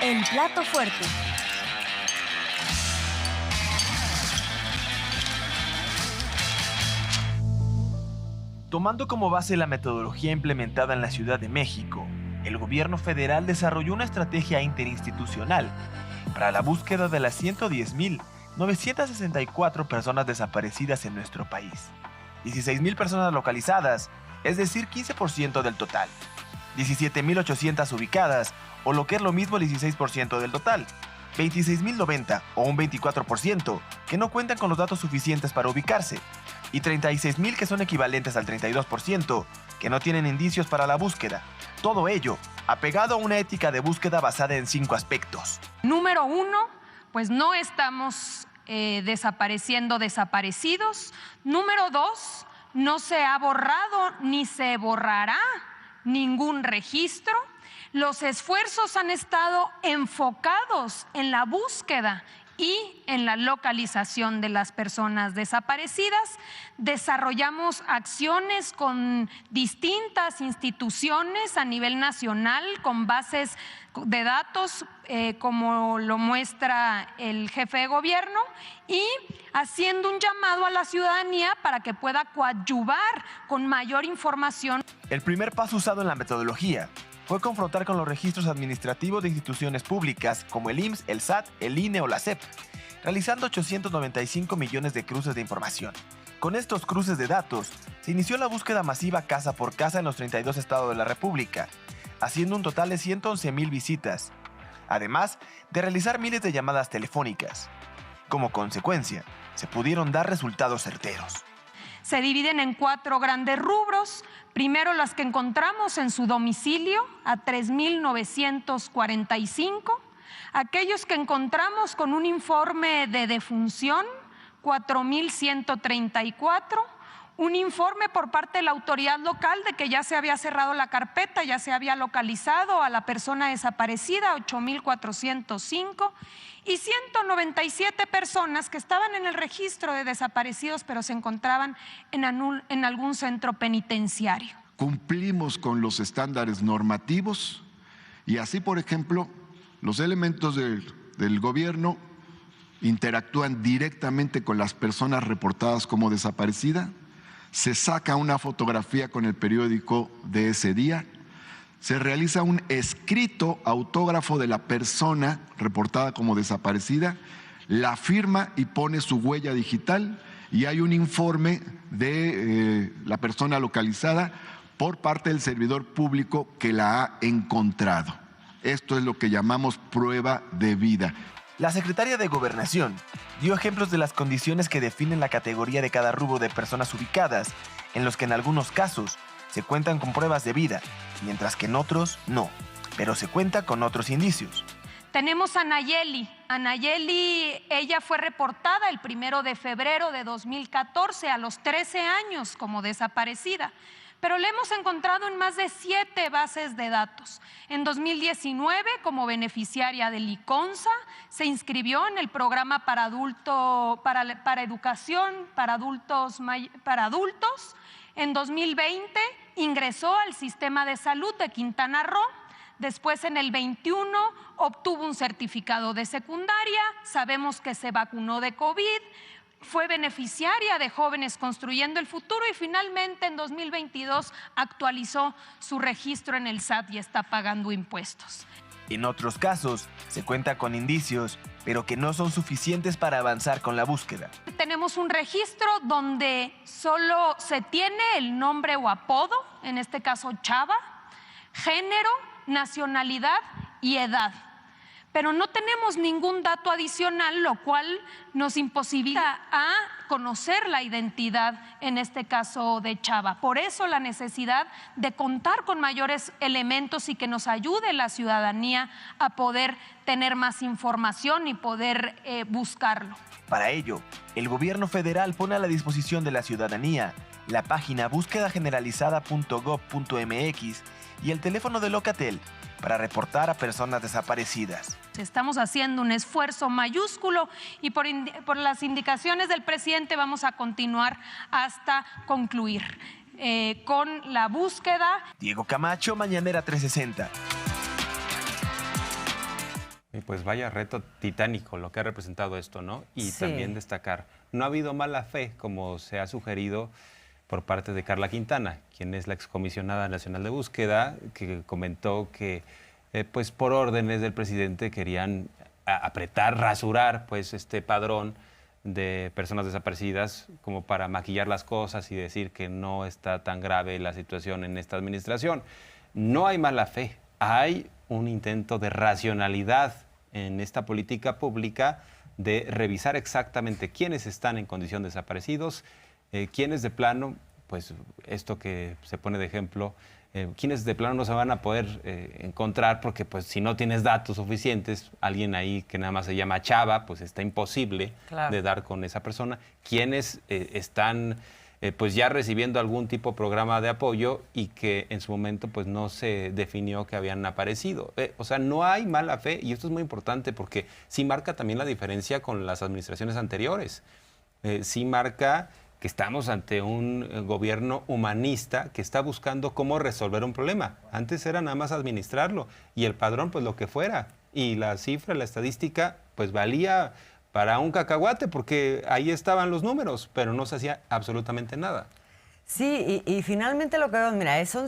El plato fuerte. Tomando como base la metodología implementada en la Ciudad de México, el gobierno federal desarrolló una estrategia interinstitucional para la búsqueda de las 110.964 personas desaparecidas en nuestro país. 16.000 personas localizadas, es decir, 15% del total. 17.800 ubicadas, o lo que es lo mismo, el 16% del total. 26.090, o un 24%, que no cuentan con los datos suficientes para ubicarse. Y 36.000 que son equivalentes al 32%, que no tienen indicios para la búsqueda. Todo ello apegado a una ética de búsqueda basada en 5 aspectos. Número 1, pues no estamos desapareciendo desaparecidos. Número 2, no se ha borrado ni se borrará ningún registro. Los esfuerzos han estado enfocados en la búsqueda y en la localización de las personas desaparecidas. Desarrollamos acciones con distintas instituciones a nivel nacional, con bases de datos, como lo muestra el jefe de gobierno, y haciendo un llamado a la ciudadanía para que pueda coadyuvar con mayor información. El primer paso usado en la metodología fue confrontar con los registros administrativos de instituciones públicas como el IMSS, el SAT, el INE o la SEP, realizando 895 millones de cruces de información. Con estos cruces de datos, se inició la búsqueda masiva casa por casa en los 32 estados de la República, haciendo un total de 111.000 visitas, además de realizar miles de llamadas telefónicas. Como consecuencia, se pudieron dar resultados certeros. Se dividen en 4 grandes rubros. Primero, las que encontramos en su domicilio, a 3.945. Aquellos que encontramos con un informe de defunción, 4.134. Un informe por parte de la autoridad local de que ya se había cerrado la carpeta, ya se había localizado a la persona desaparecida, 8.405. Y 197 personas que estaban en el registro de desaparecidos, pero se encontraban en algún centro penitenciario. Cumplimos con los estándares normativos y así, por ejemplo, los elementos del gobierno interactúan directamente con las personas reportadas como desaparecidas. Se saca una fotografía con el periódico de ese día. Se realiza un escrito autógrafo de la persona reportada como desaparecida, la firma y pone su huella digital, y hay un informe de la persona localizada por parte del servidor público que la ha encontrado. Esto es lo que llamamos prueba de vida. La secretaria de Gobernación dio ejemplos de las condiciones que definen la categoría de cada rubro de personas ubicadas, en los que en algunos casos se cuentan con pruebas de vida, mientras que en otros no, pero se cuenta con otros indicios. Tenemos a Nayeli. A Nayeli, ella fue reportada el 1 de febrero de 2014, a los 13 años, como desaparecida. Pero la hemos encontrado en más de 7 bases de datos. En 2019, como beneficiaria del ICONSA, se inscribió en el programa para educación para adultos. En 2020 ingresó al sistema de salud de Quintana Roo. Después, en el 21, obtuvo un certificado de secundaria. Sabemos que se vacunó de COVID. Fue beneficiaria de Jóvenes Construyendo el Futuro y finalmente en 2022 actualizó su registro en el SAT y está pagando impuestos. En otros casos, se cuenta con indicios, pero que no son suficientes para avanzar con la búsqueda. Tenemos un registro donde solo se tiene el nombre o apodo, en este caso Chava, género, nacionalidad y edad. Pero no tenemos ningún dato adicional, lo cual nos imposibilita a conocer la identidad, en este caso de Chava. Por eso la necesidad de contar con mayores elementos y que nos ayude la ciudadanía a poder tener más información y poder buscarlo. Para ello, el gobierno federal pone a la disposición de la ciudadanía la página búsquedageneralizada.gov.mx y el teléfono de Locatel para reportar a personas desaparecidas. Estamos haciendo un esfuerzo mayúsculo y por las indicaciones del presidente vamos a continuar hasta concluir con la búsqueda. Diego Camacho, Mañanera 360. Y pues vaya reto titánico lo que ha representado esto, ¿no? Y Sí. también destacar, no ha habido mala fe, como se ha sugerido por parte de Carla Quintana, quien es la excomisionada nacional de búsqueda, que comentó que pues por órdenes del presidente querían apretar, rasurar pues este padrón de personas desaparecidas como para maquillar las cosas y decir que no está tan grave la situación en esta administración. No hay mala fe, hay un intento de racionalidad en esta política pública de revisar exactamente quiénes están en condición de desaparecidos, quiénes de plano, pues esto que se pone de ejemplo, quiénes de plano no se van a poder encontrar porque pues si no tienes datos suficientes, alguien ahí que nada más se llama Chava, pues está imposible de dar con esa persona, quienes están pues ya recibiendo algún tipo de programa de apoyo y que en su momento pues no se definió que habían aparecido. O sea, no hay mala fe y esto es muy importante porque sí marca también la diferencia con las administraciones anteriores. Sí marca que estamos ante un gobierno humanista que está buscando cómo resolver un problema. Antes era nada más administrarlo y el padrón pues lo que fuera y la cifra, la estadística pues valía para un cacahuate porque ahí estaban los números, pero no se hacía absolutamente nada. Sí, y finalmente lo que vemos, mira, son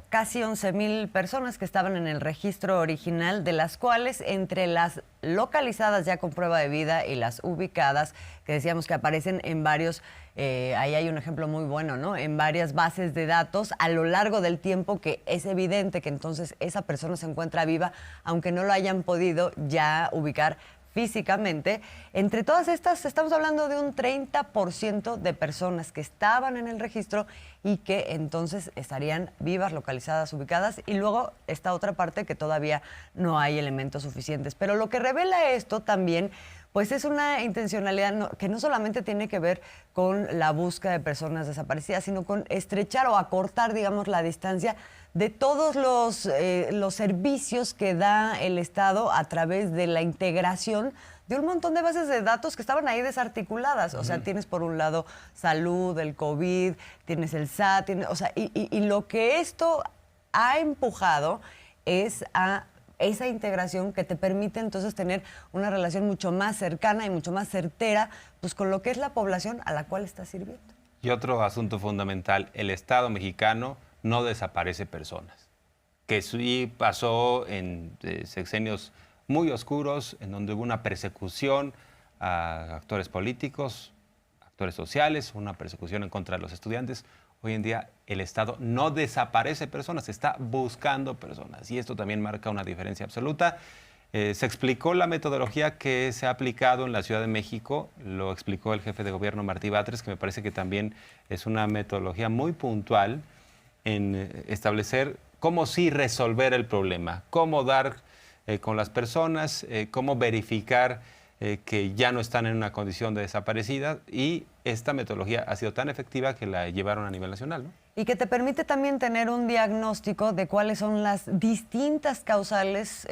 casi 11,000 personas que estaban en el registro original, de las cuales entre las localizadas ya con prueba de vida y las ubicadas, que decíamos que aparecen en varios, ahí hay un ejemplo muy bueno, ¿no? En varias bases de datos a lo largo del tiempo, que es evidente que entonces esa persona se encuentra viva, aunque no lo hayan podido ya ubicar físicamente. Entre todas estas, estamos hablando de un 30% de personas que estaban en el registro y que entonces estarían vivas, localizadas, ubicadas, y luego esta otra parte que todavía no hay elementos suficientes. Pero lo que revela esto también, pues es una intencionalidad que no solamente tiene que ver con la búsqueda de personas desaparecidas, sino con estrechar o acortar, digamos, la distancia de todos los servicios que da el Estado a través de la integración de un montón de bases de datos que estaban ahí desarticuladas. O sea, tienes por un lado salud, el COVID, tienes el SAT, y lo que esto ha empujado es a esa integración que te permite entonces tener una relación mucho más cercana y mucho más certera pues con lo que es la población a la cual está sirviendo. Y otro asunto fundamental, el Estado mexicano no desaparece personas, que sí pasó en sexenios muy oscuros, en donde hubo una persecución a actores políticos, actores sociales, una persecución en contra de los estudiantes. Hoy en día el Estado no desaparece personas, está buscando personas y esto también marca una diferencia absoluta. Se explicó la metodología que se ha aplicado en la Ciudad de México, lo explicó el jefe de gobierno Martí Batres, que me parece que también es una metodología muy puntual en establecer cómo sí resolver el problema, cómo dar con las personas, cómo verificar que ya no están en una condición de desaparecida, y esta metodología ha sido tan efectiva que la llevaron a nivel nacional, ¿no? Y que te permite también tener un diagnóstico de cuáles son las distintas causales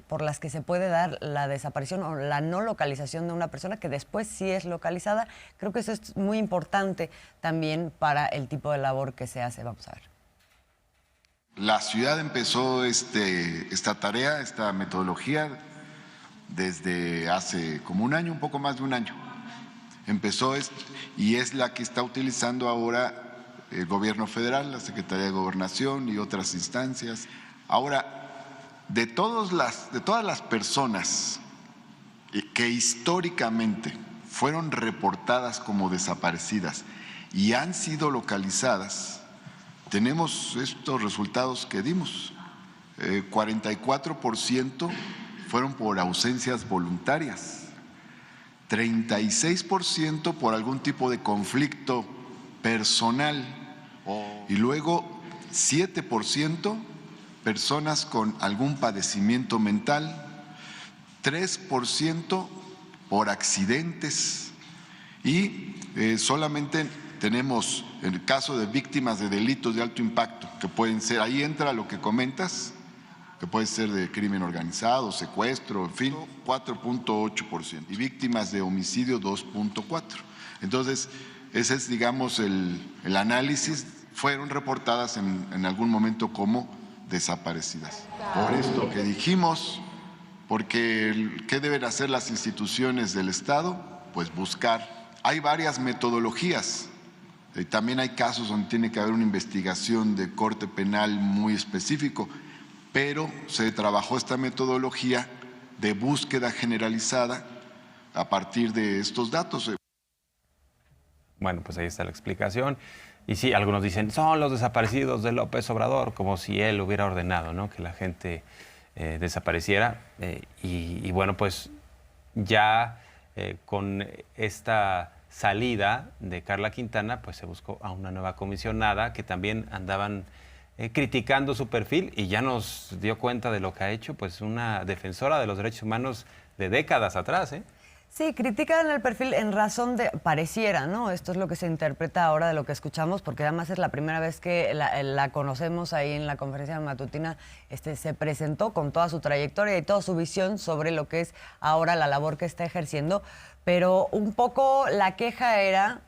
por las que se puede dar la desaparición o la no localización de una persona que después sí es localizada. Creo que eso es muy importante también para el tipo de labor que se hace. Vamos a ver. La ciudad empezó esta tarea, esta metodología, desde hace como un año, un poco más de un año. Empezó y es la que está utilizando ahora el gobierno federal, la Secretaría de Gobernación y otras instancias. Ahora, de todas las personas que históricamente fueron reportadas como desaparecidas y han sido localizadas, tenemos estos resultados que dimos. 44% fueron por ausencias voluntarias, 36% por algún tipo de conflicto personal, y luego 7% personas con algún padecimiento mental, 3% por accidentes, y solamente tenemos el caso de víctimas de delitos de alto impacto, que pueden ser, ahí entra lo que comentas, que puede ser de crimen organizado, secuestro, en fin, 4.8%, y víctimas de homicidio 2.4%. Entonces, ese es, digamos, el análisis. Fueron reportadas en algún momento como desaparecidas. Por esto que dijimos, Porque, ¿qué deben hacer las instituciones del Estado? Pues buscar. Hay varias metodologías. También hay casos donde tiene que haber una investigación de corte penal muy específico, pero se trabajó esta metodología de búsqueda generalizada a partir de estos datos. Bueno, pues ahí está la explicación. Y sí, algunos dicen, son los desaparecidos de López Obrador, como si él hubiera ordenado, ¿no?, que la gente desapareciera. Y bueno, pues ya con esta salida de Karla Quintana, pues se buscó a una nueva comisionada que también andaban criticando su perfil, y ya nos dio cuenta de lo que ha hecho, pues una defensora de los derechos humanos de décadas atrás, ¿eh? Sí, critican el perfil en razón de, pareciera, ¿no? Esto es lo que se interpreta ahora de lo que escuchamos, porque además es la primera vez que la conocemos ahí en la conferencia matutina. Se presentó con toda su trayectoria y toda su visión sobre lo que es ahora la labor que está ejerciendo, pero un poco la queja era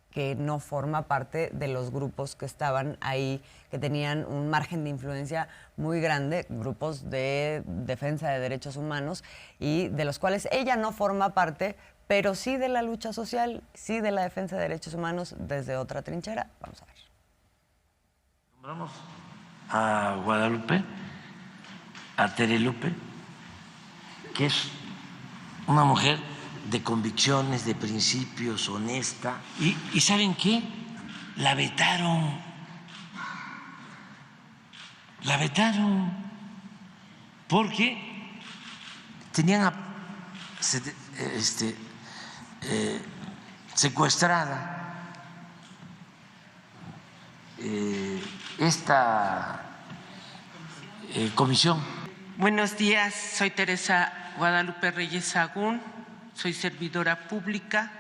que no forma parte de los grupos que estaban ahí, que tenían un margen de influencia muy grande, grupos de defensa de derechos humanos, y de los cuales ella no forma parte, pero sí de la lucha social, sí de la defensa de derechos humanos desde otra trinchera. Vamos a ver. Nombramos a Guadalupe, a Terelupe, que es una mujer de convicciones, de principios, honesta. ¿Y saben qué? La vetaron. La vetaron porque tenían secuestrada esta comisión. Buenos días, soy Teresa Guadalupe Reyes Sagún. Soy servidora pública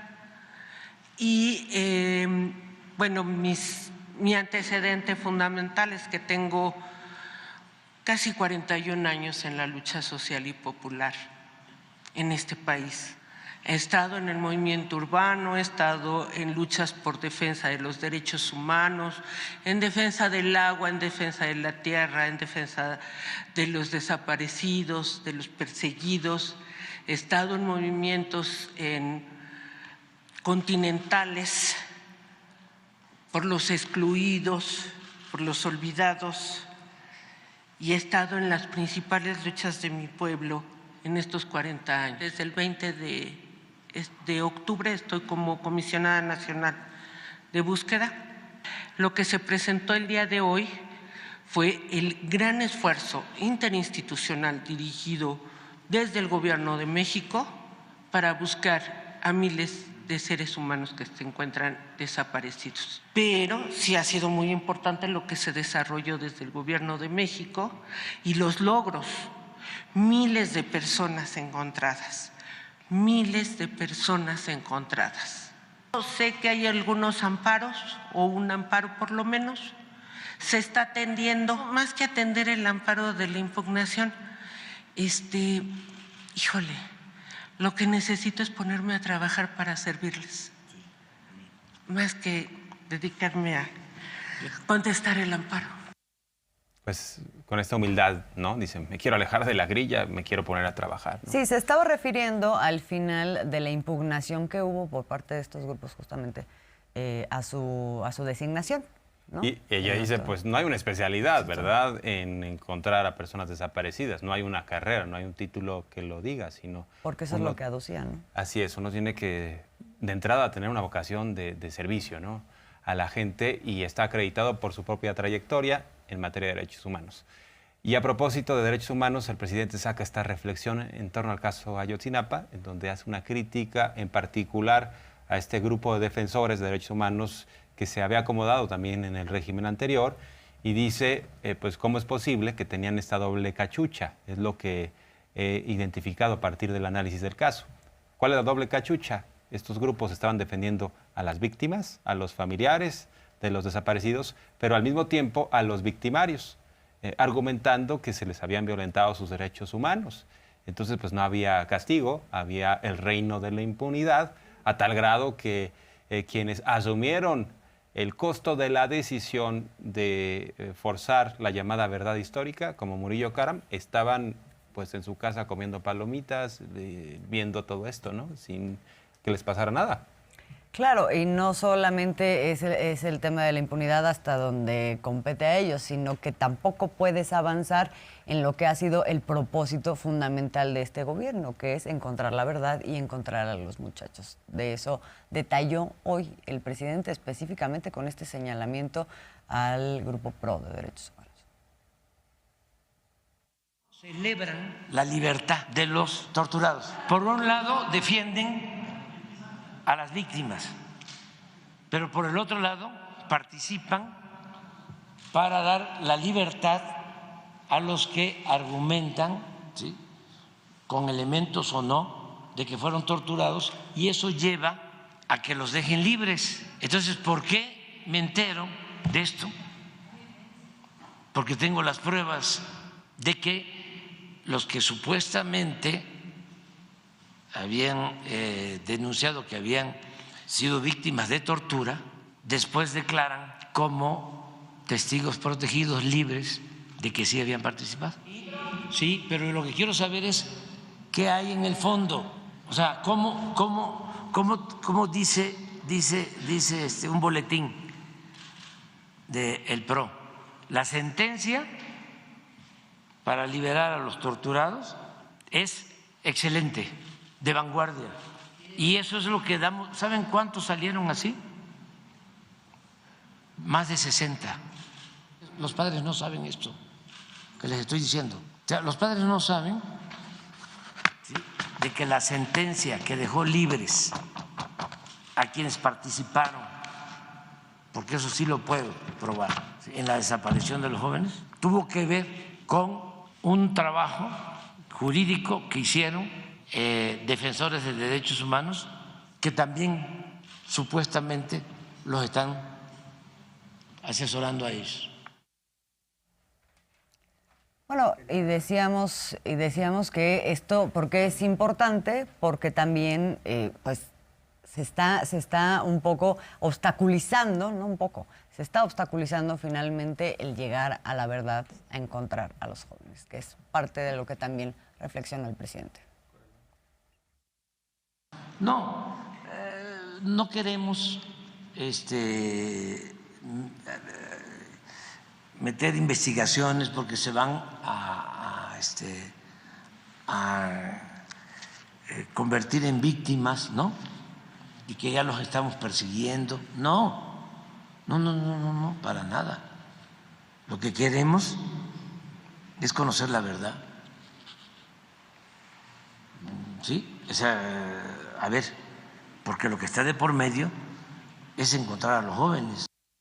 y, bueno, mi antecedente fundamental es que tengo casi 41 años en la lucha social y popular en este país. He estado en el movimiento urbano, he estado en luchas por defensa de los derechos humanos, en defensa del agua, en defensa de la tierra, en defensa de los desaparecidos, de los perseguidos. He estado en movimientos continentales por los excluidos, por los olvidados, y he estado en las principales luchas de mi pueblo en estos 40 años. Desde el 20 de octubre estoy como comisionada nacional de búsqueda. Lo que se presentó el día de hoy fue el gran esfuerzo interinstitucional dirigido desde el Gobierno de México para buscar a miles de seres humanos que se encuentran desaparecidos. Pero sí ha sido muy importante lo que se desarrolló desde el Gobierno de México y los logros. Miles de personas encontradas, miles de personas encontradas. Sé que hay algunos amparos, o un amparo por lo menos, se está atendiendo, más que atender el amparo de la impugnación. Híjole, lo que necesito es ponerme a trabajar para servirles, más que dedicarme a contestar el amparo. Pues con esta humildad, ¿no? Dicen, me quiero alejar de la grilla, me quiero poner a trabajar, ¿no? Sí, se estaba refiriendo al final de la impugnación que hubo por parte de estos grupos justamente a su designación, ¿no? Y ella dice, pues no hay una especialidad, ¿verdad?, en encontrar a personas desaparecidas. No hay una carrera, no hay un título que lo diga, sino... Porque eso es lo que aducían, ¿no? Así es, uno tiene que, de entrada, tener una vocación de servicio, ¿no?, a la gente, y está acreditado por su propia trayectoria en materia de derechos humanos. Y a propósito de derechos humanos, el presidente saca esta reflexión en torno al caso Ayotzinapa, en donde hace una crítica en particular a este grupo de defensores de derechos humanos que se había acomodado también en el régimen anterior, y dice, pues, ¿cómo es posible que tenían esta doble cachucha? Es lo que he identificado a partir del análisis del caso. ¿Cuál es la doble cachucha? Estos grupos estaban defendiendo a las víctimas, a los familiares de los desaparecidos, pero al mismo tiempo a los victimarios, argumentando que se les habían violentado sus derechos humanos. Entonces, pues no había castigo, había el reino de la impunidad, a tal grado que quienes asumieron el costo de la decisión de forzar la llamada verdad histórica, como Murillo Karam, estaban pues en su casa comiendo palomitas, viendo todo esto, ¿no? Sin que les pasara nada. Claro, y no solamente es el tema de la impunidad hasta donde compete a ellos, sino que tampoco puedes avanzar en lo que ha sido el propósito fundamental de este gobierno, que es encontrar la verdad y encontrar a los muchachos. De eso detalló hoy el presidente específicamente con este señalamiento al Grupo PRO de Derechos Humanos. Celebran la libertad de los torturados. Por un lado, defienden a las víctimas, pero por el otro lado participan para dar la libertad a los que argumentan, ¿sí?, con elementos o no, de que fueron torturados, y eso lleva a que los dejen libres. Entonces, ¿por qué me entero de esto? Porque tengo las pruebas de que los que supuestamente habían denunciado que habían sido víctimas de tortura, después declaran como testigos protegidos libres de que sí habían participado. Sí, pero lo que quiero saber es qué hay en el fondo. O sea, ¿cómo dice un boletín del PRO? La sentencia para liberar a los torturados es excelente, de vanguardia, y eso es lo que damos. ¿Saben cuántos salieron así? Más de 60. Los padres no saben esto que les estoy diciendo. O sea, los padres no saben, ¿sí?, de que la sentencia que dejó libres a quienes participaron, porque eso sí lo puedo probar, ¿sí?, en la desaparición de los jóvenes, tuvo que ver con un trabajo jurídico que hicieron defensores de derechos humanos, que también supuestamente los están asesorando a ellos. Bueno, y decíamos que esto, ¿por qué es importante? Porque también, pues, se está un poco obstaculizando, no un poco, se está obstaculizando finalmente el llegar a la verdad, a encontrar a los jóvenes, que es parte de lo que también reflexiona el presidente. No, no queremos meter investigaciones porque se van a convertir en víctimas, ¿no? Y que ya los estamos persiguiendo. No, para nada. Lo que queremos es conocer la verdad. ¿Sí? O sea, a ver, porque lo que está de por medio es encontrar a los jóvenes.